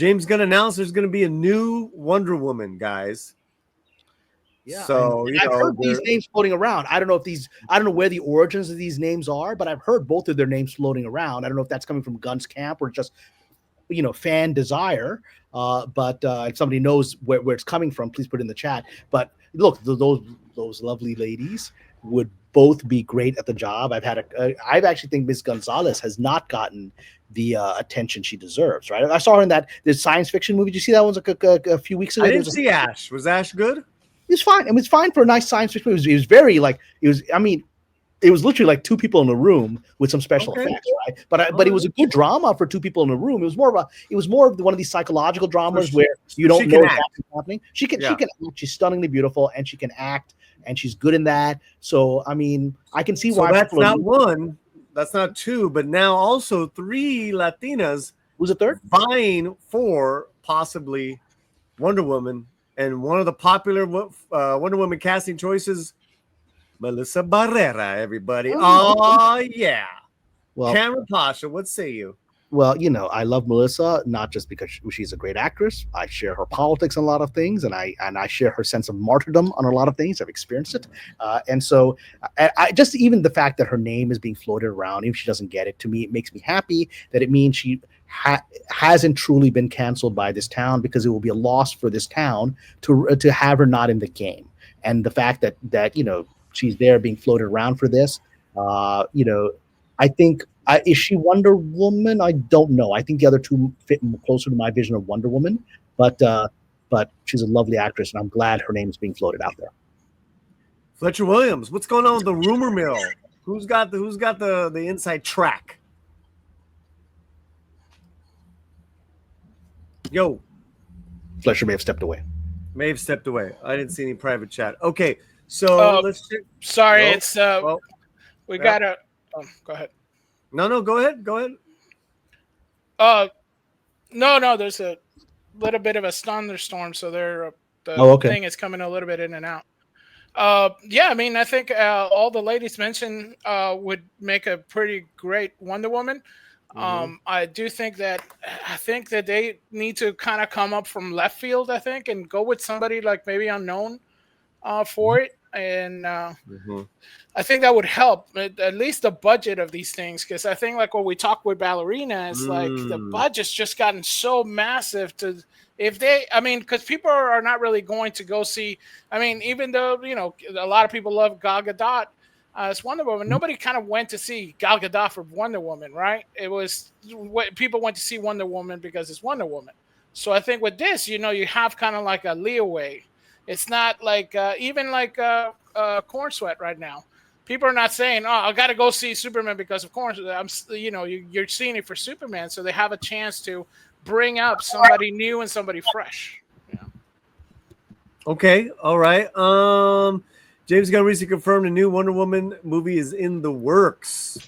James Gunn announced there's going to be a new Wonder Woman, guys. Yeah, so and I've heard these names floating around. I don't know where the origins of these names are, but I've heard both of their names floating around. I don't know if that's coming from Gunn's camp or just fan desire. But if somebody knows where it's coming from, please put it in the chat. But look, those lovely ladies would both be great at the job. I actually think Miss Gonzalez has not gotten the attention she deserves. Right? I saw her in that this science fiction movie. Did you see that one a few weeks ago? I didn't see Ash. Was Ash good? It was fine. It was fine for a nice science fiction movie. It was very it was literally like two people in a room with some special effects, right? But it was a good drama for two people in a room. It was more of one of these psychological dramas where you don't know what's happening. She can act. She's stunningly beautiful, and she can act, and she's good in that. So I mean, I can see why. So that's not one. That's not two, but now also 3 Latinas. Who's a third? Vying for possibly Wonder Woman, and one of the popular Wonder Woman casting choices, Melissa Barrera, everybody. Oh, yeah. Well, Cameron Pasha, what say you? Well, I love Melissa, not just because she's a great actress. I share her politics on a lot of things, and I share her sense of martyrdom on a lot of things. I've experienced it. And so I just even the fact that her name is being floated around, even if she doesn't get it, to me, it makes me happy that it means she hasn't truly been canceled by this town, because it will be a loss for this town to have her not in the game. And the fact that she's there being floated around for this, I think, is she Wonder Woman? I don't know. I think the other two fit closer to my vision of Wonder Woman, but she's a lovely actress, and I'm glad her name is being floated out there. Fletcher Williams, what's going on with the rumor mill? Who's got the inside track? Yo, Fletcher may have stepped away. I didn't see any private chat. Okay, so let's. Sorry, we gotta. Go ahead. No, go ahead. No, there's a little bit of a thunderstorm, so thing is coming a little bit in and out. Yeah, I mean, I think all the ladies mentioned would make a pretty great Wonder Woman. I do think that they need to kind of come up from left field, I think, and go with somebody like maybe unknown for it. And I think that would help at least the budget of these things, because I think like what we talked with Ballerina is like the budget's just gotten so massive because people are not really going to go see. I mean, even though a lot of people love Gal Gadot as Wonder Woman, nobody kind of went to see Gal Gadot for Wonder Woman, right? It was what people went to see Wonder Woman because it's Wonder Woman. So I think with this, you have kind of like a leeway. It's not like even like Corn Sweat right now. People are not saying, "Oh, I got to go see Superman because of Corn Sweat." You're seeing it for Superman, so they have a chance to bring up somebody new and somebody fresh. Yeah. Okay, all right. James Gunn recently confirmed a new Wonder Woman movie is in the works.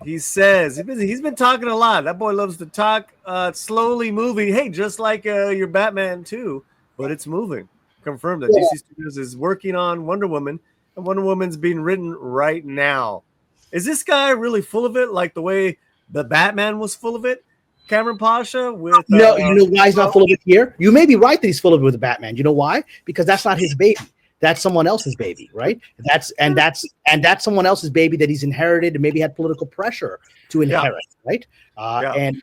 He says he's been talking a lot. That boy loves to talk. Slowly moving. Hey, just like your Batman too, but it's moving. Confirmed that DC Studios is working on Wonder Woman, and Wonder Woman's being written right now. Is this guy really full of it, like the way the Batman was full of it? Cameron Pasha with no, you know why he's not full of it here? You may be right that he's full of it with Batman. You know why? Because that's not his baby. That's someone else's baby, right? That's someone else's baby that he's inherited and maybe had political pressure to inherit, right? And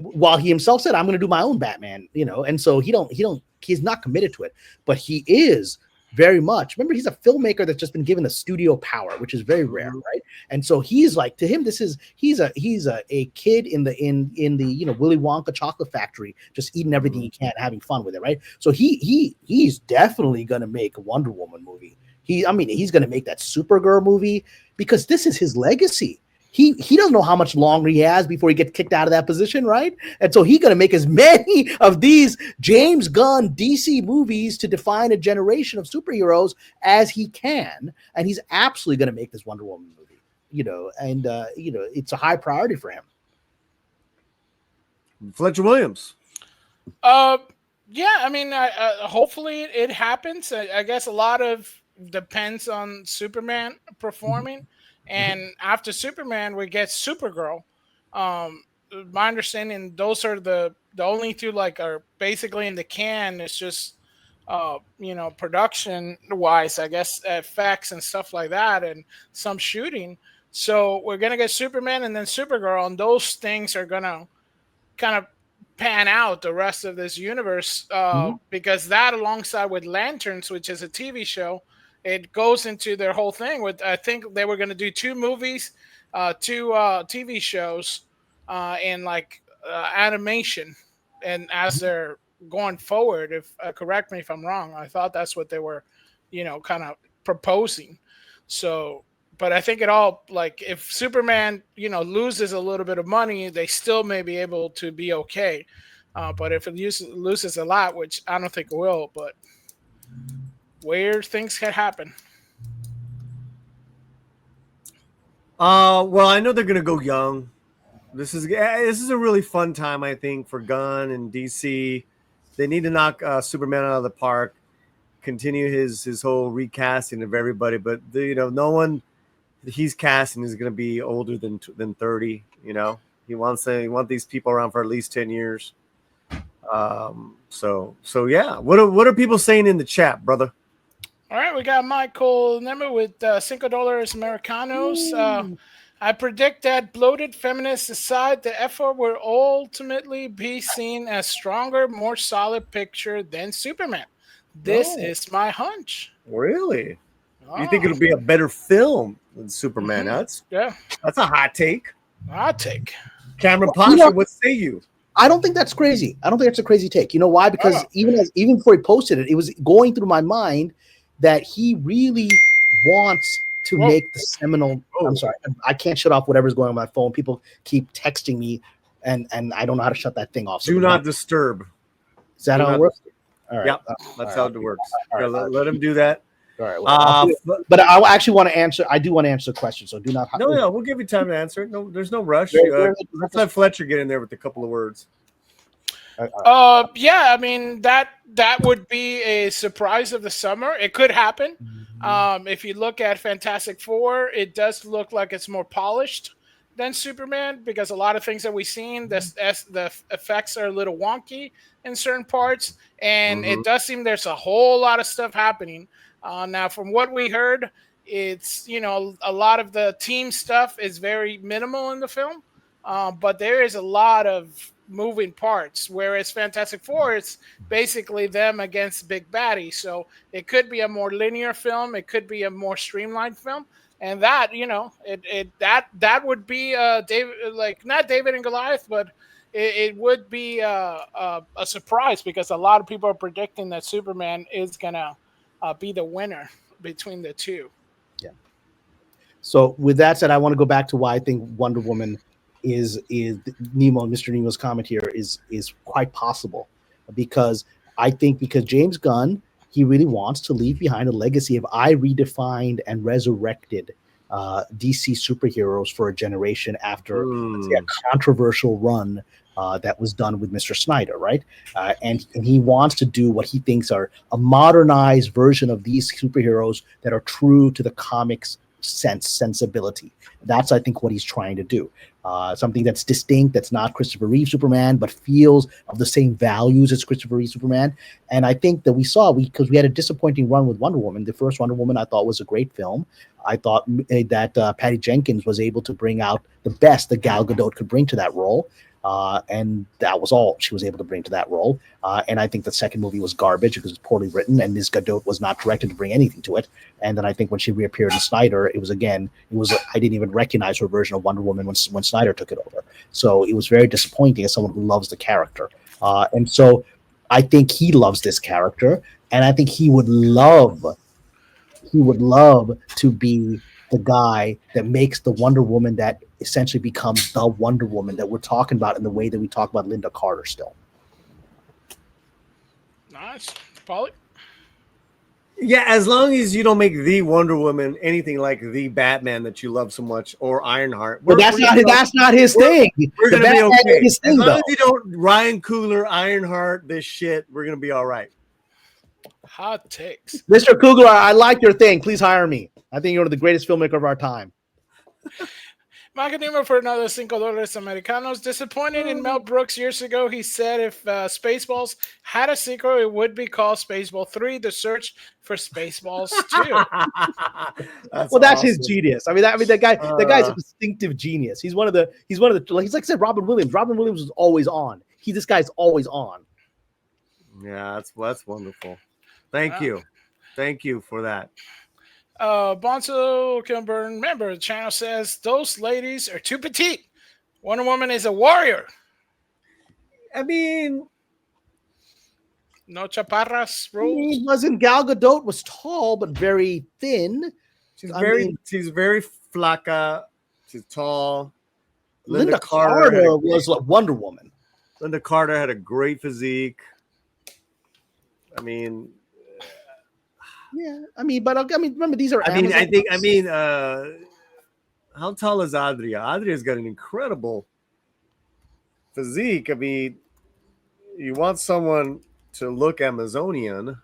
while he himself said, "I'm going to do my own Batman," and so he's not committed to it, but he is very much. Remember, he's a filmmaker that's just been given the studio power, which is very rare, right? And so he's like, to him, he's a kid in the Willy Wonka chocolate factory, just eating everything he can, having fun with it, right? So he's definitely gonna make a Wonder Woman movie. He's gonna make that Supergirl movie, because this is his legacy. He doesn't know how much longer he has before he gets kicked out of that position, right? And so he's going to make as many of these James Gunn DC movies to define a generation of superheroes as he can, and he's absolutely going to make this Wonder Woman movie. It's a high priority for him. Fletcher Williams. Yeah, I mean, hopefully it happens. I guess a lot of depends on Superman performing. And after Superman, we get Supergirl. my understanding, those are the only two like are basically in the can. It's just production wise, I guess, effects and stuff like that, and some shooting. So we're gonna get Superman and then Supergirl, and those things are gonna kind of pan out the rest of this universe because that, alongside with Lanterns, which is a TV show, it goes into their whole thing. With I think they were gonna do 2 movies, 2 TV shows, and like animation, and as they're going forward, if correct me if I'm wrong, I thought that's what they were, kind of proposing. So, but I think it all, like, if Superman, loses a little bit of money, they still may be able to be okay. But if it loses a lot, which I don't think it will, but weird things can happen. Well, I know they're gonna go young. This is a really fun time, I think, for Gunn and DC. They need to knock Superman out of the park, continue his whole recasting of everybody. But no one he's casting is going to be older than 30. He wants these people around for at least 10 years. So yeah. What are people saying in the chat, brother? All right, we got Michael Nemmer with $5 Americanos. I predict that bloated feminists aside, the F-word will ultimately be seen as stronger, more solid picture than Superman. This is my hunch. Really? Oh. You think it'll be a better film than Superman? Mm-hmm. That's a hot take. Hot take. Cameron Pasha, what say you? I don't think that's crazy. I don't think that's a crazy take. You know why? Because even before he posted it, it was going through my mind that he really wants to make the seminal. I'm sorry, I can't shut off whatever's going on my phone. People keep texting me, and I don't know how to shut that thing off. So do not disturb. Is that how it works? All right. Yep, that's how it works. Let him do that. All right. Well, but I actually want to answer. I do want to answer the question, so do not. No, we'll give you time to answer it. No, there's no rush. Let's let Fletcher get in there with a couple of words. Yeah, I mean that would be a surprise of the summer. It could happen. If you look at Fantastic Four, it does look like it's more polished than Superman because a lot of things that we've seen, the effects are a little wonky in certain parts, and it does seem there's a whole lot of stuff happening. Now, from what we heard, it's a lot of the team stuff is very minimal in the film, but there is a lot of moving parts, whereas Fantastic Four, it's basically them against big baddies. So it could be a more linear film, it could be a more streamlined film, and that that would be David, like not David and Goliath, but it would be a surprise because a lot of people are predicting that Superman is gonna be the winner between the two. Yeah. So with that said, I want to go back to why I think Wonder Woman is Mr. Nemo's comment here is quite possible, because James Gunn, he really wants to leave behind a legacy of I redefined and resurrected DC superheroes for a generation after a controversial run that was done with Mr. Snyder, right? And he wants to do what he thinks are a modernized version of these superheroes that are true to the comics sensibility. That's, I think, what he's trying to do. Something that's distinct, that's not Christopher Reeve Superman, but feels of the same values as Christopher Reeve Superman. And I think that because we had a disappointing run with Wonder Woman. The first Wonder Woman I thought was a great film. I thought that Patty Jenkins was able to bring out the best that Gal Gadot could bring to that role. And that was all she was able to bring to that role. And I think the second movie was garbage because it was poorly written, and Ms. Gadot was not directed to bring anything to it. And then I think when she reappeared in Snyder, I didn't even recognize her version of Wonder Woman when Snyder took it over. So it was very disappointing as someone who loves the character. And so I think he loves this character, and I think he would love to be the guy that makes the Wonder Woman that essentially becomes the Wonder Woman that we're talking about in the way that we talk about Linda Carter still. Nice. Paulie? Yeah, as long as you don't make the Wonder Woman anything like the Batman that you love so much, or Ironheart. Well, that's not his thing. We're going to be okay. As long as you don't Ryan Coogler, Ironheart, this shit, we're going to be all right. Hot takes. Mr. Coogler, I like your thing. Please hire me. I think you're one of the greatest filmmakers of our time. Macadamia for another $5 Americanos. Disappointed in Mel Brooks years ago. He said if Spaceballs had a sequel, it would be called Spaceball 3, The Search for Spaceballs 2. That's his genius. I mean, that guy's a distinctive genius. He's like I said, Robin Williams. Robin Williams was always on. This guy's always on. Yeah, that's wonderful. Thank you for that. Bonzo Kilburn, member of the channel, says those ladies are too petite. Wonder Woman is a warrior. I mean, no chaparras rules. Wasn't Gal Gadot was tall but very thin. She's very flaca. She's tall. Linda Carter was like Wonder Woman. Linda Carter had a great physique. I mean. Yeah, remember these are. how tall is Adria? Adria's got an incredible physique. I mean, you want someone to look Amazonian.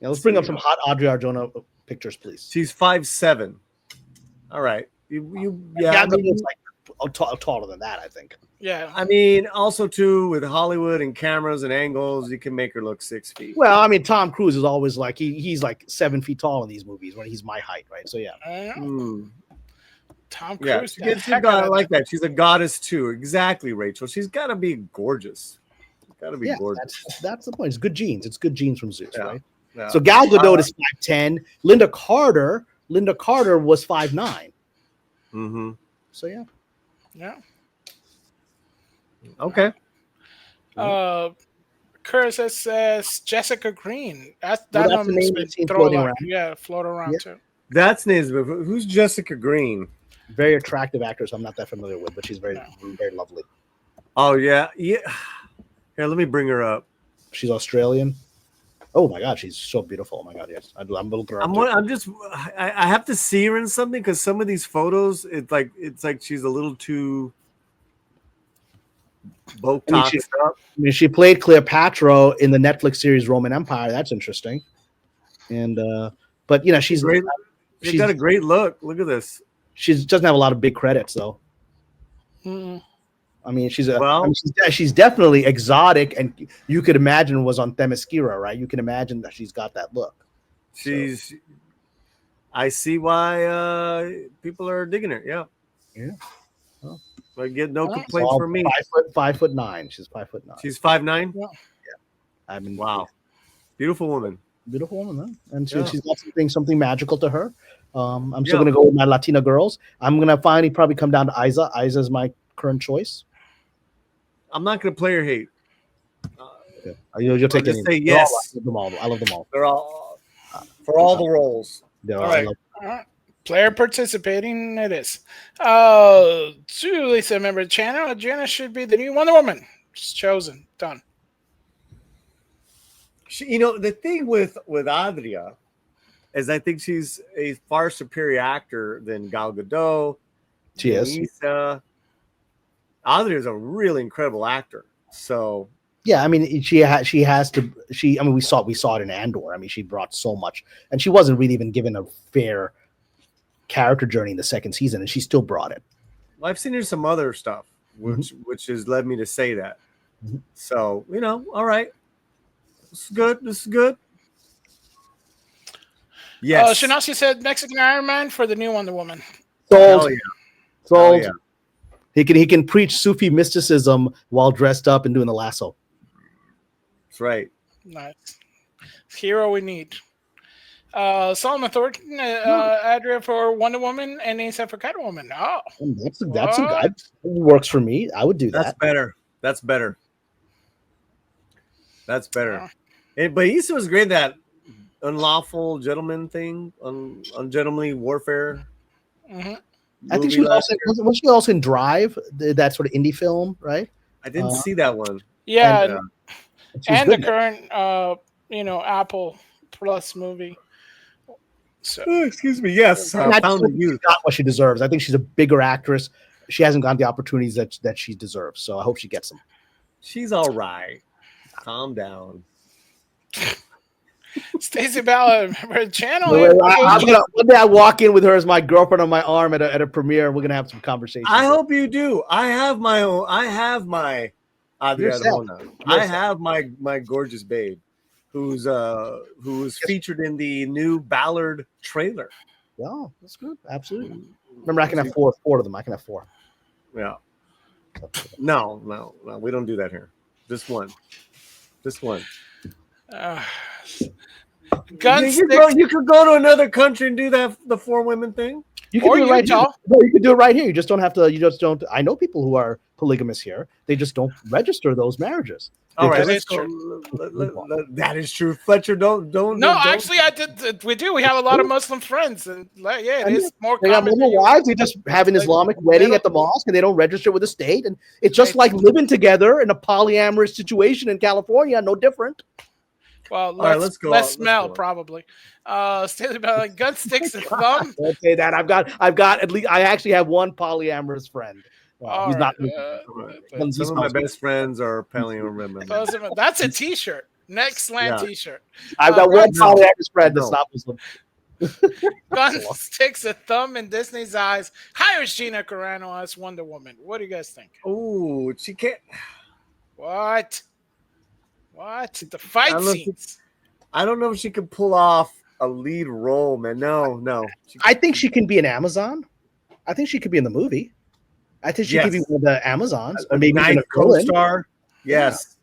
Yeah, let's bring up some hot Adria Arjona pictures, please. She's 5'7". All right, taller than that, I think. Yeah, I mean, also too with Hollywood and cameras and angles, you can make her look 6 feet. Well, I mean, Tom Cruise is always like he's like 7 feet tall in these movies when he's my height, right? So yeah. Tom Cruise, I like that. She's a goddess too. Exactly, Rachel. She's got to be gorgeous. Gorgeous. That's the point. It's good genes. It's good genes from Zeus, right? Yeah. So Gal Gadot is 5'10". Linda Carter was 5'9". Mm-hmm. So yeah. Okay. Curtis says Jessica Green. That that's the name that's floating around. Yeah, float around too. That's names. Who's Jessica Green? Very attractive actress. I'm not that familiar with, but she's very lovely. Oh yeah. Here, let me bring her up. She's Australian. Oh my God, she's so beautiful. Oh my God, yes. I'm looking her up. I have to see her in something because some of these photos, it's like she's a little too Botox up. I mean, she played Cleopatra in the Netflix series Roman Empire. That's interesting. And but she's got a great look. Look at this. She doesn't have a lot of big credits though. Mm-hmm. I mean, she's definitely exotic, and you could imagine was on Themyscira, right? You can imagine that she's got that look. I see why people are digging her. Yeah. Oh. I get no complaints from me. 5'9". She's 5'9". She's 5'9". Yeah. I mean, wow, beautiful woman. Beautiful woman, huh? And she's got something magical to her. I'm still gonna go with my Latina girls. I'm gonna finally probably come down to Isa. Isa is my current choice. I'm not gonna play or hate. You'll take it. Say yes. I love them all. They're all for all the roles. All right. Player participating, it is. Julie said, member of the channel, Janice should be the new Wonder Woman. She's chosen. Done. The thing with Adria is I think she's a far superior actor than Gal Gadot. She is. Adria is a really incredible actor. So yeah, I mean, we saw it in Andor. I mean, she brought so much, and she wasn't really even given a fair character journey in the second season, and she still brought it. Well, I've seen her some other stuff, which has led me to say that. Mm-hmm. So all right, this is good. Yes. Shanasi said Mexican Iron Man for the new Wonder Woman. Sold. Yeah. He can preach Sufi mysticism while dressed up and doing the lasso. That's right. Nice. Hero we need. Solomon Thornton, Adria for Wonder Woman, and Asa for Catwoman. Oh, that's a good. Works for me. I would do that. That's better. But Issa was great. That unlawful gentleman thing, ungentlemanly warfare. Mm-hmm. I think she was also in Drive, that sort of indie film, right? I didn't see that one. Yeah, and the current, Apple Plus movie. So, excuse me. Yes, Found the Youth got what she deserves. I think she's a bigger actress. She hasn't gotten the opportunities that she deserves. So I hope she gets them. She's all right. Calm down. Stacey Bella, remember the channel? One day I walk in with her as my girlfriend on my arm at a premiere. And we're gonna have some conversations. I hope you do. I have my own. I have my Adriana. I have my gorgeous babe, who's featured in the new Ballard trailer. Oh, that's good. Absolutely. Remember, I can have four of them. I can have 4. Yeah. No, we don't do that here. Just one. Gunn you could go to another country and do that, the 4 women thing. You can do it right here. No, you can do it right here. You just don't have to. You just don't. I know people who are polygamous here. They just don't register those marriages. All right, that's true. That is true. Fletcher, don't. No, actually, I did. We do. We have a lot of Muslim friends, and it is more common. They have little wives. They just have an Islamic wedding at the mosque, and they don't register with the state. And it's just like living together in a polyamorous situation in California. No different. Well, let's go. Let's smell probably. Gunn sticks a thumb. Don't say that. I've got at least. I actually have one polyamorous friend. He's not. Some of my best friends are polyamorous. That's a T-shirt. Next Slant T-shirt. I've got one polyamorous friend that's not Muslim. Gunn sticks a thumb in Disney's eyes. Hires Gina Carano as Wonder Woman. What do you guys think? Oh, she can't. What? The fight scenes. I don't know if she can pull off a lead role, man. No. I think she can be an Amazon. I think she could be in the movie. I think she could be one of the Amazons, or maybe even a co-star. Yes.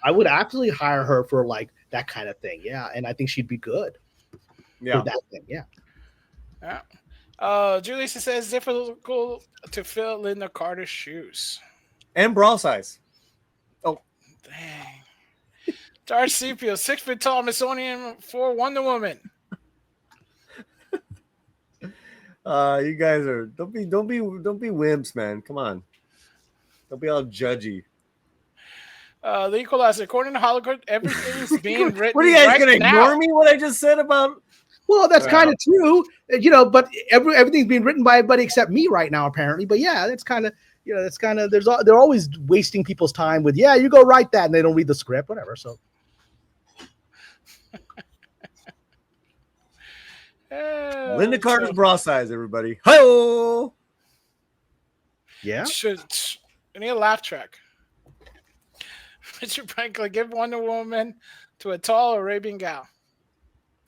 I would absolutely hire her for like that kind of thing. Yeah, and I think she'd be good. Yeah, for that thing. Yeah. Julissa says it's difficult to fill Linda Carter's shoes and bra size. Oh, dang. Darth Sepio, 6 foot tall, Smithsonian for Wonder Woman. You guys are don't be wimps, man. Come on, don't be all judgy. The Equalizer, according to Hollywood, everything's being written. What are you guys gonna ignore me? What I just said about? Well, that's kind of true, But everything's being written by everybody except me right now, apparently. But yeah, that's kind of they're always wasting people's time with you go write that, and they don't read the script, whatever. So. Linda Carter's bra size, everybody. Hi-oh! Yeah. I need a laugh track. Richard Franklin, give Wonder Woman to a tall Arabian gal.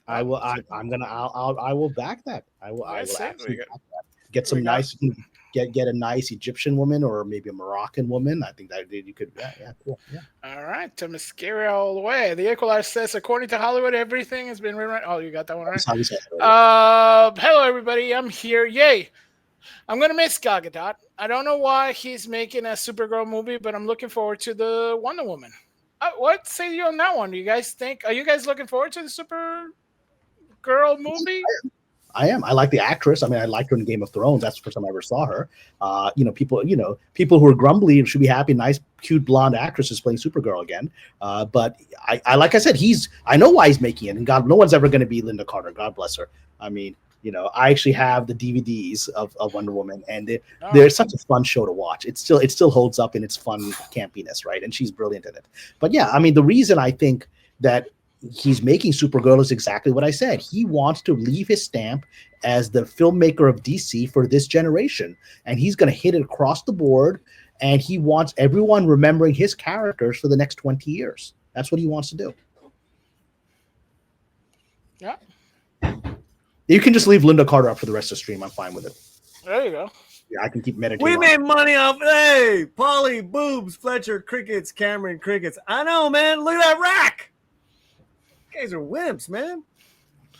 I will. I will back that. I will absolutely back that. Get some nice. Get a nice Egyptian woman or maybe a Moroccan woman. I think that you could. Yeah, cool. Yeah. All right, to Mascara all the way. The Equalizer says, according to Hollywood, everything has been rewritten. Oh, you got that one right. Hello, everybody. I'm here. Yay! I'm gonna miss Gal Gadot. I don't know why he's making a Supergirl movie, but I'm looking forward to the Wonder Woman. What say you on that one? Do you guys think? Are you guys looking forward to the Supergirl movie? I am. I like the actress. I mean, I liked her in Game of Thrones. That's the first time I ever saw her. People who are grumbly should be happy. Nice, cute, blonde actress is playing Supergirl again. But I like I said, I know why he's making it. And God, no one's ever going to be Linda Carter. God bless her. I mean, I actually have the DVDs of Wonder Woman, and they're such a fun show to watch. It still holds up in its fun campiness, right? And she's brilliant in it. But yeah, I mean, the reason I think that he's making Supergirl is exactly what I said. He wants to leave his stamp as the filmmaker of DC for this generation, and he's going to hit it across the board, and he wants everyone remembering his characters for the next 20 years. That's what he wants to do. Yeah. You can just leave Linda Carter up for the rest of the stream. I'm fine with it. There you go. Yeah, I can keep meditating. We made money off Polly, boobs, Fletcher, crickets, Cameron, crickets. I know, man. Look at that rack. You guys are wimps, man.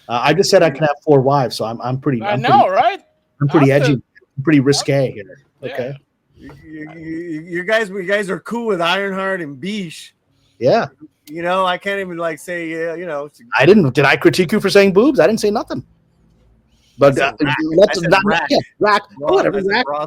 I just said I can have 4 wives, so I'm pretty. Right? I'm pretty edgy. I'm pretty risque here. Okay. Yeah. You guys are cool with Ironheart and Biche. Yeah. I can't even say I didn't. Did I critique you for saying boobs? I didn't say nothing. But let's not rack. Whatever.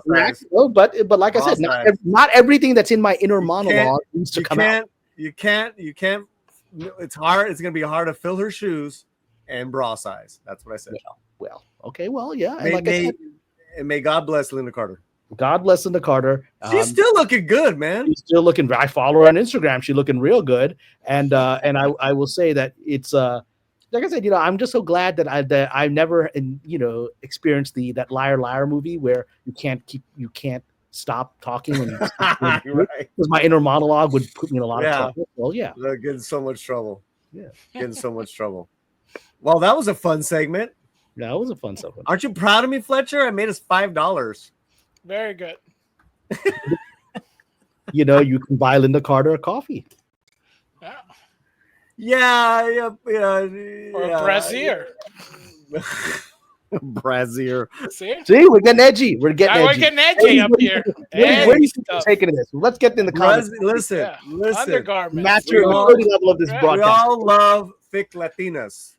Rack. Oh, but like I said, not everything that's in my inner monologue needs to come out. You can't. It's hard. It's going to be hard to fill her shoes and bra size. That's what I said. Well, okay. Well, yeah. And may God bless Linda Carter. God bless Linda Carter. She's still looking good, man. She's still looking. I follow her on Instagram. She's looking real good. And I will say that it's like I said, I'm just so glad that I've never experienced that Liar Liar movie where you can't stop talking when right. Because my inner monologue would put me in a lot of trouble. Well, yeah, they're getting so much trouble. Yeah, getting so much trouble. Well, that was a fun segment. Yeah, it was a fun segment. Aren't you proud of me, Fletcher? I made us $5. Very good. You can buy Linda Carter a coffee. Yeah. Or a brassiere. Brassiere. See, we're getting edgy. We're getting edgy up here. Where do you think you're taking this? Let's get in the comments. Listen. Undergarments. Match your maturity level of this broadcast. We all love thick Latinas.